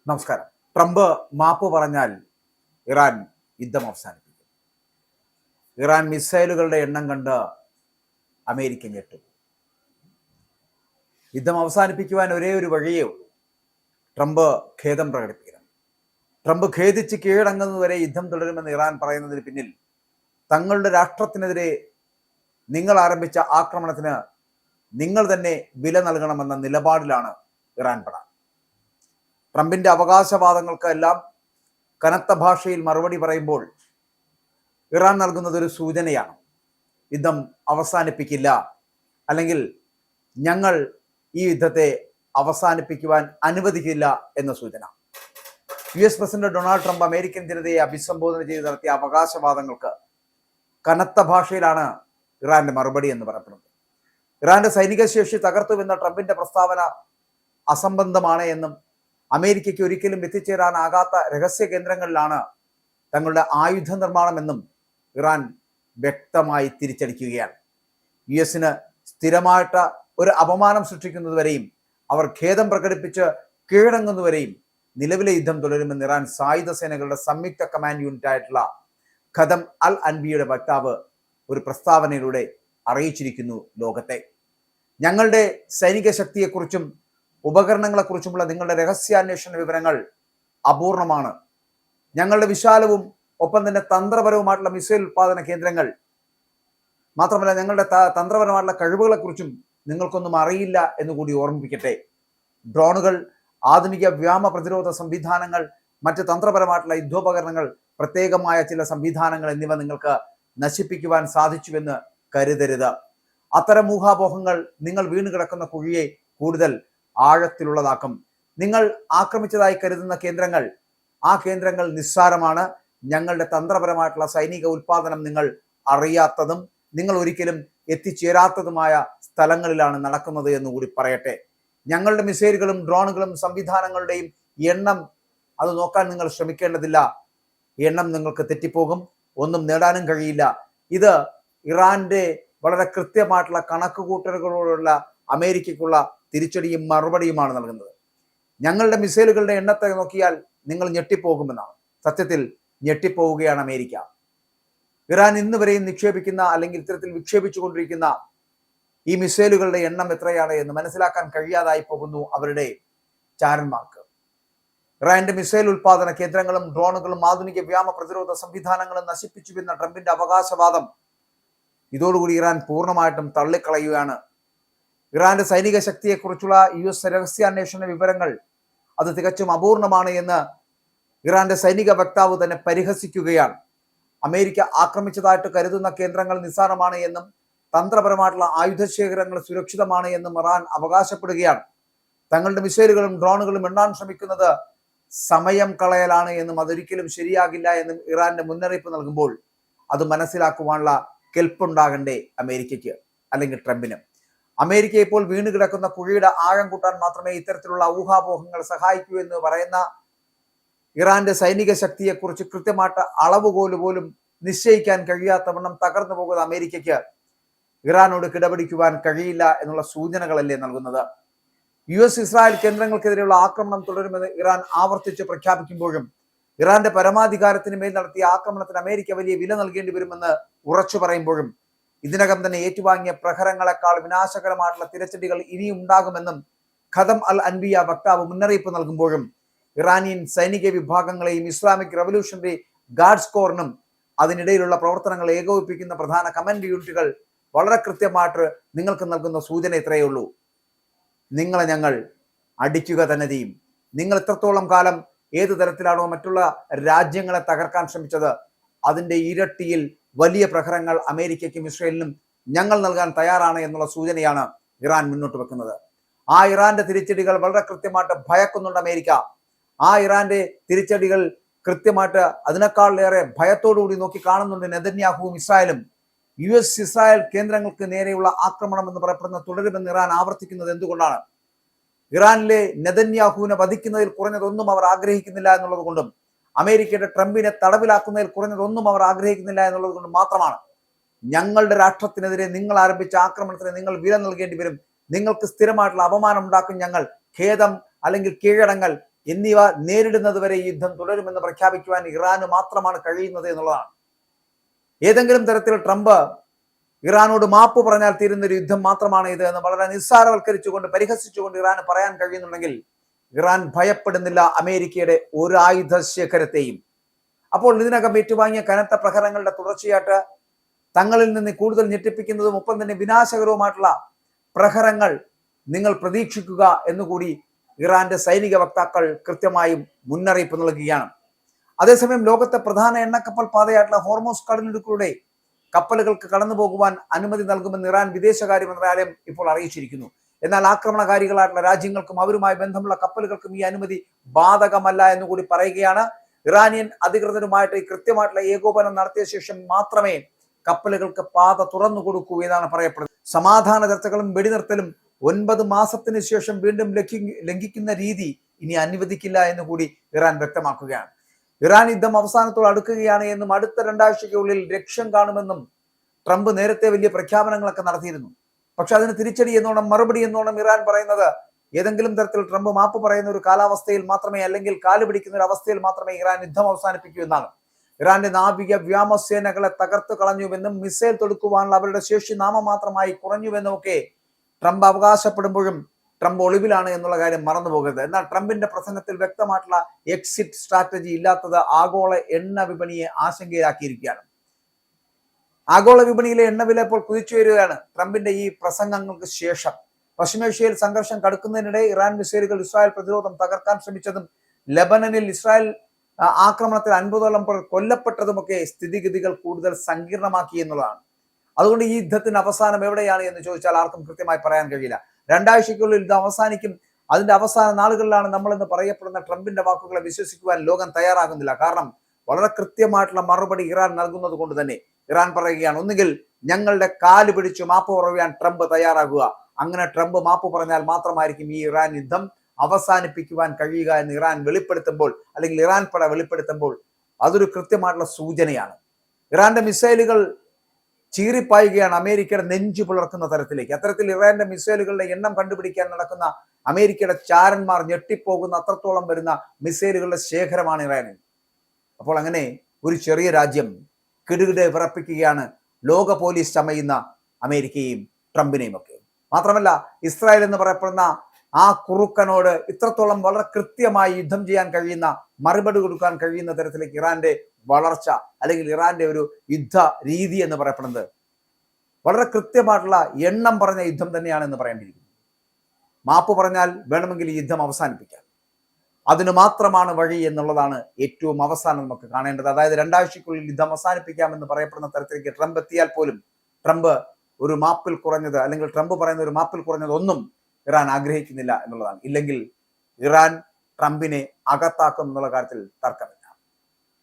നമസ്കാരം. ട്രംപ് മാപ്പ് പറഞ്ഞാൽ ഇറാൻ യുദ്ധം അവസാനിപ്പിക്കും. ഇറാൻ മിസൈലുകളുടെ എണ്ണം കണ്ട് അമേരിക്ക ഞെട്ടും. യുദ്ധം അവസാനിപ്പിക്കുവാൻ ഒരേ ഒരു വഴിയേ ഉള്ളൂ. ട്രംപ് ഖേദം പ്രകടിപ്പിക്കണം. ട്രംപ് ഖേദിച്ച് കീഴടങ്ങുന്നതുവരെ യുദ്ധം തുടരുമെന്ന് ഇറാൻ പറയുന്നതിന് പിന്നിൽ തങ്ങളുടെ രാഷ്ട്രത്തിനെതിരെ നിങ്ങൾ ആരംഭിച്ച ആക്രമണത്തിന് നിങ്ങൾ തന്നെ വില നൽകണമെന്ന നിലപാടിലാണ് ഇറാൻ പട. ട്രംപിന്റെ അവകാശവാദങ്ങൾക്ക് എല്ലാം കനത്ത ഭാഷയിൽ മറുപടി പറയുമ്പോൾ ഇറാൻ നൽകുന്നത് ഒരു സൂചനയാണ്. യുദ്ധം അവസാനിപ്പിക്കില്ല, അല്ലെങ്കിൽ ഞങ്ങൾ ഈ യുദ്ധത്തെ അവസാനിപ്പിക്കുവാൻ അനുവദിക്കില്ല എന്ന സൂചന. US president Donald Trump American ജനതയെ അഭിസംബോധന ചെയ്ത് നടത്തിയ അവകാശവാദങ്ങൾക്ക് കനത്ത ഭാഷയിലാണ് ഇറാന്റെ മറുപടി എന്ന് പറയപ്പെടുന്നത്. ഇറാന്റെ സൈനിക ശേഷി തകർത്തുവെന്ന ട്രംപിന്റെ പ്രസ്താവന അസംബന്ധമാണ് എന്നും അമേരിക്കയ്ക്ക് ഒരിക്കലും എത്തിച്ചേരാനാകാത്ത രഹസ്യ കേന്ദ്രങ്ങളിലാണ് തങ്ങളുടെ ആയുധ നിർമ്മാണമെന്നും ഇറാൻ വ്യക്തമായി തിരിച്ചടിക്കുകയാണ്. US സ്ഥിരമായിട്ട് ഒരു അപമാനം സൃഷ്ടിക്കുന്നതുവരെയും അവർ ഖേദം പ്രകടിപ്പിച്ച് കീഴടങ്ങുന്നതുവരെയും നിലവിലെ യുദ്ധം തുടരുമെന്ന് ഇറാൻ സായുധ സേനകളുടെ സംയുക്ത കമാൻഡ് യൂണിറ്റ് ആയിട്ടുള്ള ഖദം അൽ അൻബിയുടെ വക്താവ് ഒരു പ്രസ്താവനയിലൂടെ അറിയിച്ചിരിക്കുന്നു ലോകത്തെ. ഞങ്ങളുടെ സൈനിക ശക്തിയെക്കുറിച്ചും ഉപകരണങ്ങളെക്കുറിച്ചുമുള്ള നിങ്ങളുടെ രഹസ്യാന്വേഷണ വിവരങ്ങൾ അപൂർണമാണ്. ഞങ്ങളുടെ വിശാലവും ഒപ്പം തന്നെ തന്ത്രപരവുമായിട്ടുള്ള മിസൈൽ ഉത്പാദന കേന്ദ്രങ്ങൾ മാത്രമല്ല, ഞങ്ങളുടെ തന്ത്രപരമായിട്ടുള്ള കഴിവുകളെക്കുറിച്ചും നിങ്ങൾക്കൊന്നും അറിയില്ല എന്ന് കൂടി ഓർമ്മിപ്പിക്കട്ടെ. ഡ്രോണുകൾ, ആധുനിക വ്യോമ പ്രതിരോധ സംവിധാനങ്ങൾ, മറ്റ് തന്ത്രപരമായിട്ടുള്ള യുദ്ധോപകരണങ്ങൾ, പ്രത്യേകമായ ചില സംവിധാനങ്ങൾ എന്നിവ നിങ്ങൾക്ക് നശിപ്പിക്കുവാൻ സാധിച്ചുവെന്ന് കരുതരുത്. അത്തരം ഊഹാപോഹങ്ങൾ നിങ്ങൾ വീണ് കിടക്കുന്ന കുഴിയെ കൂടുതൽ ആഴത്തിലുള്ളതാക്കും. നിങ്ങൾ ആക്രമിച്ചതായി കരുതുന്ന കേന്ദ്രങ്ങൾ, ആ കേന്ദ്രങ്ങൾ നിസ്സാരമാണ്. ഞങ്ങളുടെ തന്ത്രപരമായിട്ടുള്ള സൈനിക ഉൽപാദനം നിങ്ങൾ അറിയാത്തതും നിങ്ങൾ ഒരിക്കലും എത്തിച്ചേരാത്തതുമായ സ്ഥലങ്ങളിലാണ് നടക്കുന്നത് എന്ന് കൂടി പറയട്ടെ. ഞങ്ങളുടെ മിസൈലുകളും ഡ്രോണുകളും സംവിധാനങ്ങളുടെയും എണ്ണം അത് നോക്കാൻ നിങ്ങൾ ശ്രമിക്കേണ്ടതില്ല. എണ്ണം നിങ്ങൾക്ക് തെറ്റിപ്പോകും, ഒന്നും നേടാനും കഴിയില്ല. ഇത് ഇറാന്റെ വളരെ കൃത്യമായിട്ടുള്ള കണക്കുകൂട്ടലുകളോടുള്ള അമേരിക്കയ്ക്കുള്ള തിരിച്ചടിയും മറുപടിയുമാണ് നൽകുന്നത്. ഞങ്ങളുടെ മിസൈലുകളുടെ എണ്ണത്തെ നോക്കിയാൽ നിങ്ങൾ ഞെട്ടിപ്പോകുമെന്നാണ്. സത്യത്തിൽ ഞെട്ടിപ്പോവുകയാണ് അമേരിക്ക. ഇറാൻ ഇന്ന് വരെയും നിക്ഷേപിക്കുന്ന അല്ലെങ്കിൽ ഇത്തരത്തിൽ വിക്ഷേപിച്ചുകൊണ്ടിരിക്കുന്ന ഈ മിസൈലുകളുടെ എണ്ണം എത്രയാണ് എന്ന് മനസ്സിലാക്കാൻ കഴിയാതായി പോകുന്നു അവരുടെ ചാരന്മാർക്ക്. ഇറാന്റെ മിസൈൽ ഉൽപാദന കേന്ദ്രങ്ങളും ഡ്രോണുകളും ആധുനിക വ്യോമ പ്രതിരോധ സംവിധാനങ്ങളും നശിപ്പിച്ചുവെന്ന ട്രംപിന്റെ അവകാശവാദം ഇതോടുകൂടി ഇറാൻ പൂർണ്ണമായിട്ടും തള്ളിക്കളയുകയാണ്. ഇറാന്റെ സൈനിക ശക്തിയെക്കുറിച്ചുള്ള US രഹസ്യാന്വേഷണ വിവരങ്ങൾ അത് തികച്ചും അപൂർണമാണ് എന്ന് ഇറാന്റെ സൈനിക വക്താവ് തന്നെ പരിഹസിക്കുകയാണ്. അമേരിക്ക ആക്രമിച്ചതായിട്ട് കരുതുന്ന കേന്ദ്രങ്ങൾ നിസ്സാരമാണ് എന്നും തന്ത്രപരമായിട്ടുള്ള ആയുധശേഖരങ്ങൾ സുരക്ഷിതമാണ് എന്നും ഇറാൻ അവകാശപ്പെടുകയാണ്. തങ്ങളുടെ മിസൈലുകളും ഡ്രോണുകളും എണ്ണാൻ ശ്രമിക്കുന്നത് സമയം കളയലാണ് എന്നും അതൊരിക്കലും ശരിയാകില്ല എന്നും ഇറാന്റെ മുന്നറിയിപ്പ് നൽകുമ്പോൾ അത് മനസ്സിലാക്കുവാനുള്ള കെൽപ്പുണ്ടാകണ്ടേ അമേരിക്കയ്ക്ക്, അല്ലെങ്കിൽ ട്രംപിന്? അമേരിക്ക ഇപ്പോൾ വീണ് കിടക്കുന്ന കുഴിയുടെ ആഴം കൂട്ടാൻ മാത്രമേ ഇത്തരത്തിലുള്ള ഊഹാപോഹങ്ങൾ സഹായിക്കൂ എന്ന് പറയുന്ന ഇറാന്റെ സൈനിക ശക്തിയെക്കുറിച്ച് കൃത്യമായിട്ട് അളവുകോല് പോലും നിശ്ചയിക്കാൻ കഴിയാത്തവണ്ണം തകർന്നു പോകുന്ന അമേരിക്കയ്ക്ക് ഇറാനോട് കിടപിടിക്കുവാൻ കഴിയില്ല എന്നുള്ള സൂചനകളല്ലേ നൽകുന്നത്? US ഇസ്രായേൽ കേന്ദ്രങ്ങൾക്കെതിരെയുള്ള ആക്രമണം തുടരുമെന്ന് ഇറാൻ ആവർത്തിച്ച് പ്രഖ്യാപിക്കുമ്പോഴും ഇറാന്റെ പരമാധികാരത്തിന് മേൽ നടത്തിയ ആക്രമണത്തിന് അമേരിക്ക വലിയ വില നൽകേണ്ടി വരുമെന്ന് ഉറച്ചു പറയുമ്പോഴും ഇതിനകം തന്നെ ഏറ്റുവാങ്ങിയ പ്രഹരങ്ങളെക്കാൾ വിനാശകരമായിട്ടുള്ള തിരച്ചടികൾ ഇനിയും ഉണ്ടാകുമെന്നും ഖദം അൽ അൻബിയ വക്താവ് മുന്നറിയിപ്പ് നൽകുമ്പോഴും ഇറാനിയൻ സൈനിക വിഭാഗങ്ങളെയും ഇസ്ലാമിക് റവല്യൂഷണറി ഗാർഡ്സ് കോറിനും അതിനിടയിലുള്ള പ്രവർത്തനങ്ങൾ ഏകോപിപ്പിക്കുന്ന പ്രധാന കമാൻഡ് യൂണിറ്റുകൾ വളരെ കൃത്യമായിട്ട് നിങ്ങൾക്ക് നൽകുന്ന സൂചന ഇത്രയേ ഉള്ളൂ: നിങ്ങളെ ഞങ്ങൾ അടിക്കുക തന്നെ ചെയ്യും. നിങ്ങൾ എത്രത്തോളം കാലം ഏത് തരത്തിലാണോ മറ്റുള്ള രാജ്യങ്ങളെ തകർക്കാൻ ശ്രമിച്ചത് അതിന്റെ ഇരട്ടിയിൽ വലിയ പ്രഹരങ്ങൾ അമേരിക്കയ്ക്കും ഇസ്രയേലിനും ഞങ്ങൾ നൽകാൻ തയ്യാറാണ് എന്നുള്ള സൂചനയാണ് ഇറാൻ മുന്നോട്ട് വെക്കുന്നത്. ആ ഇറാന്റെ തിരിച്ചടികൾ വളരെ കൃത്യമായിട്ട് ഭയക്കുന്നുണ്ട് അമേരിക്ക. ആ ഇറാന്റെ തിരിച്ചടികൾ കൃത്യമായിട്ട് അതിനേക്കാളേറെ ഭയത്തോടുകൂടി നോക്കി കാണുന്നുണ്ട് നെതന്യാഹുവും ഇസ്രായേലും. US ഇസ്രായേൽ കേന്ദ്രങ്ങൾക്ക് നേരെയുള്ള ആക്രമണം എന്ന് പറയപ്പെടുന്ന തുടരുമെന്ന് ഇറാൻ ആവർത്തിക്കുന്നത് എന്തുകൊണ്ടാണ്? ഇറാനിലെ നെതന്യാഹുവിനെ വധിക്കുന്നതിൽ കുറഞ്ഞതൊന്നും അവർ ആഗ്രഹിക്കുന്നില്ല എന്നുള്ളത് കൊണ്ടും അമേരിക്കയുടെ ട്രംപിനെ തടവിലാക്കുന്നതിൽ കുറഞ്ഞതൊന്നും അവർ ആഗ്രഹിക്കുന്നില്ല എന്നുള്ളത് കൊണ്ട് മാത്രമാണ്. ഞങ്ങളുടെ രാഷ്ട്രത്തിനെതിരെ നിങ്ങൾ ആരംഭിച്ച ആക്രമണത്തിന് നിങ്ങൾ വില നൽകേണ്ടി വരും, നിങ്ങൾക്ക് സ്ഥിരമായിട്ടുള്ള അപമാനം ഉണ്ടാക്കും ഞങ്ങൾ, ഖേദം അല്ലെങ്കിൽ കീഴടങ്ങൽ എന്നിവ നേരിടുന്നതുവരെ യുദ്ധം തുടരുമെന്ന് പ്രഖ്യാപിക്കുവാൻ ഇറാന് മാത്രമാണ് കഴിയുന്നത് എന്നുള്ളതാണ്. ഏതെങ്കിലും തരത്തിൽ ട്രംപ് ഇറാനോട് മാപ്പ് പറഞ്ഞാൽ തീരുന്ന ഒരു യുദ്ധം മാത്രമാണ് ഇത് എന്ന് വളരെ നിസ്സാരവൽക്കരിച്ചുകൊണ്ട് പരിഹസിച്ചുകൊണ്ട് ഇറാന് പറയാൻ കഴിയുന്നുണ്ടെങ്കിൽ ഇറാൻ ഭയപ്പെടുന്നില്ല അമേരിക്കയുടെ ഒരു ആയുധ ശേഖരത്തെയും. അപ്പോൾ ഇതിനകം ഏറ്റുവാങ്ങിയ കനത്ത പ്രഹരങ്ങളുടെ തുടർച്ചയായിട്ട് തങ്ങളിൽ നിന്ന് കൂടുതൽ ഞെട്ടിപ്പിക്കുന്നതും ഒപ്പം തന്നെ വിനാശകരവുമായിട്ടുള്ള പ്രഹരങ്ങൾ നിങ്ങൾ പ്രതീക്ഷിക്കുക എന്നുകൂടി ഇറാന്റെ സൈനിക വക്താക്കൾ കൃത്യമായും മുന്നറിയിപ്പ് നൽകുകയാണ്. അതേസമയം ലോകത്തെ പ്രധാന എണ്ണക്കപ്പൽ പാതയായിട്ടുള്ള ഹോർമോസ് കടലിടുക്കിലൂടെ കപ്പലുകൾക്ക് കടന്നു പോകുവാൻ അനുമതി നൽകുമെന്ന് ഇറാൻ വിദേശകാര്യ മന്ത്രാലയം ഇപ്പോൾ അറിയിച്ചിരിക്കുന്നു. എന്നാൽ ആക്രമണകാരികളായിട്ടുള്ള രാജ്യങ്ങൾക്കും അവരുമായി ബന്ധമുള്ള കപ്പലുകൾക്കും ഈ അനുമതി ബാധകമല്ല എന്നുകൂടി പറയുകയാണ്. ഇറാനിയൻ അധികൃതരുമായിട്ട് കൃത്യമായിട്ടുള്ള ഏകോപനം നടത്തിയ ശേഷം മാത്രമേ കപ്പലുകൾക്ക് പാത തുറന്നു കൊടുക്കൂ എന്നാണ് പറയപ്പെടുന്നത്. സമാധാന ചർച്ചകളും വെടിനിർത്തലും 9 മാസത്തിന് ശേഷം വീണ്ടും ലംഘിക്കുന്ന രീതി ഇനി അനുവദിക്കില്ല എന്നുകൂടി ഇറാൻ വ്യക്തമാക്കുകയാണ്. ഇറാൻ യുദ്ധം അവസാനത്തോട് അടുക്കുകയാണ് എന്നും അടുത്ത 2 ആഴ്ചയ്ക്കുള്ളിൽ ലക്ഷ്യം കാണുമെന്നും ട്രംപ് നേരത്തെ വലിയ പ്രഖ്യാപനങ്ങളൊക്കെ നടത്തിയിരുന്നു. പക്ഷെ അതിന് തിരിച്ചടി എന്നോണം മറുപടി എന്നോണം ഇറാൻ പറയുന്നത് ഏതെങ്കിലും തരത്തിൽ ട്രംപ് മാപ്പ് പറയുന്ന ഒരു കാലാവസ്ഥയിൽ മാത്രമേ, അല്ലെങ്കിൽ കാല് പിടിക്കുന്ന ഒരു അവസ്ഥയിൽ മാത്രമേ ഇറാൻ യുദ്ധം അവസാനിപ്പിക്കൂ എന്നാണ്. ഇറാന്റെ നാവിക വ്യോമസേനകളെ തകർത്തു കളഞ്ഞുവെന്നും മിസൈൽ തൊടുക്കുവാനുള്ള അവരുടെ ശേഷി നാമമാത്രമായി കുറഞ്ഞുവെന്നും ഒക്കെ ട്രംപ് അവകാശപ്പെടുമ്പോഴും ട്രംപ് ഒളിവിലാണ് എന്നുള്ള കാര്യം മറന്നു പോകരുത്. എന്നാൽ ട്രംപിന്റെ പ്രസംഗത്തിൽ വ്യക്തമായിട്ടുള്ള എക്സിറ്റ് സ്ട്രാറ്റജി ഇല്ലാത്തത് ആഗോള എണ്ണ വിപണിയെ ആശങ്കയിലാക്കിയിരിക്കുകയാണ്. ആഗോള വിപണിയിലെ എണ്ണവില ഇപ്പോൾ കുതിച്ചുയരുകയാണ് ട്രംപിന്റെ ഈ പ്രസംഗങ്ങൾക്ക് ശേഷം. പശ്ചിമേഷ്യയിൽ സംഘർഷം കടുക്കുന്നതിനിടെ ഇറാൻ മിസൈലുകൾ ഇസ്രായേൽ പ്രതിരോധം തകർക്കാൻ ശ്രമിച്ചതും ലബനനിൽ ഇസ്രായേൽ ആക്രമണത്തിൽ 50ഓളം പേർ കൊല്ലപ്പെട്ടതുമൊക്കെ സ്ഥിതിഗതികൾ കൂടുതൽ സങ്കീർണമാക്കി എന്നുള്ളതാണ്. അതുകൊണ്ട് ഈ യുദ്ധത്തിന് അവസാനം എവിടെയാണ് എന്ന് ചോദിച്ചാൽ ആർക്കും കൃത്യമായി പറയാൻ കഴിയില്ല. 2 ആഴ്ചയ്ക്കുള്ളിൽ ഇത് അവസാനിക്കും, അതിന്റെ അവസാന നാളുകളിലാണ് നമ്മളെന്ന് പറയപ്പെടുന്ന ട്രംപിന്റെ വാക്കുകളെ വിശ്വസിക്കുവാൻ ലോകം തയ്യാറാകുന്നില്ല. കാരണം വളരെ കൃത്യമായിട്ടുള്ള മറുപടി ഇറാൻ നൽകുന്നത് കൊണ്ട് തന്നെ ഇറാൻ പറയുകയാണ്, ഒന്നുകിൽ ഞങ്ങളുടെ കാല് പിടിച്ചു മാപ്പ് പറയാൻ ട്രംപ് തയ്യാറാകുക. അങ്ങനെ ട്രംപ് മാപ്പ് പറഞ്ഞാൽ മാത്രമായിരിക്കും ഈ ഇറാൻ യുദ്ധം അവസാനിപ്പിക്കുവാൻ കഴിയുക എന്ന് ഇറാൻ വെളിപ്പെടുത്തുമ്പോൾ, അല്ലെങ്കിൽ ഇറാൻ പട വെളിപ്പെടുത്തുമ്പോൾ അതൊരു കൃത്യമായിട്ടുള്ള സൂചനയാണ്. ഇറാന്റെ മിസൈലുകൾ ചീറിപ്പായുകയാണ് അമേരിക്കയുടെ നെഞ്ചു പുലർക്കുന്ന തരത്തിലേക്ക്. അത്തരത്തിൽ ഇറാന്റെ മിസൈലുകളുടെ എണ്ണം കണ്ടുപിടിക്കാൻ നടക്കുന്ന അമേരിക്കയുടെ ചാരന്മാർ ഞെട്ടിപ്പോകുന്ന അത്രത്തോളം വരുന്ന മിസൈലുകളുടെ ശേഖരമാണ് ഇറാനിൽ. അപ്പോൾ അങ്ങനെ ഒരു ചെറിയ രാജ്യം കിടുകിടെ വിറപ്പിക്കുകയാണ് ലോക പോലീസ് ചമയുന്ന അമേരിക്കയും ട്രംപിനെയും ഒക്കെ. മാത്രമല്ല ഇസ്രായേൽ എന്ന് പറയപ്പെടുന്ന ആ കുറുക്കനോട് ഇത്രത്തോളം വളരെ കൃത്യമായി യുദ്ധം ചെയ്യാൻ കഴിയുന്ന, മറുപടി കൊടുക്കാൻ കഴിയുന്ന തരത്തിലേക്ക് ഇറാന്റെ വളർച്ച, അല്ലെങ്കിൽ ഇറാന്റെ ഒരു യുദ്ധ രീതി എന്ന് പറയപ്പെടുന്നത് വളരെ കൃത്യമായിട്ടുള്ള എണ്ണം പറഞ്ഞ യുദ്ധം തന്നെയാണെന്ന് പറയേണ്ടിയിരിക്കുന്നു. മാപ്പ് പറഞ്ഞാൽ വേണമെങ്കിൽ ഈ യുദ്ധം അവസാനിപ്പിക്കാം, അതിന് മാത്രമാണ് വഴി എന്നുള്ളതാണ് ഏറ്റവും അവസാനം നമുക്ക് കാണേണ്ടത്. അതായത് 2 ആഴ്ചയ്ക്കുള്ളിൽ യുദ്ധം അവസാനിപ്പിക്കാമെന്ന് പറയപ്പെടുന്ന തരത്തിലേക്ക് ട്രംപ് എത്തിയാൽ പോലും ട്രംപ് ഒരു മാപ്പിൽ കുറഞ്ഞത്, അല്ലെങ്കിൽ ട്രംപ് പറയുന്ന ഒരു മാപ്പിൽ കുറഞ്ഞത് ഒന്നും ഇറാൻ ആഗ്രഹിക്കുന്നില്ല എന്നുള്ളതാണ്. ഇല്ലെങ്കിൽ ഇറാൻ ട്രംപിനെ അകത്താക്കും എന്നുള്ള കാര്യത്തിൽ തർക്കമില്ല.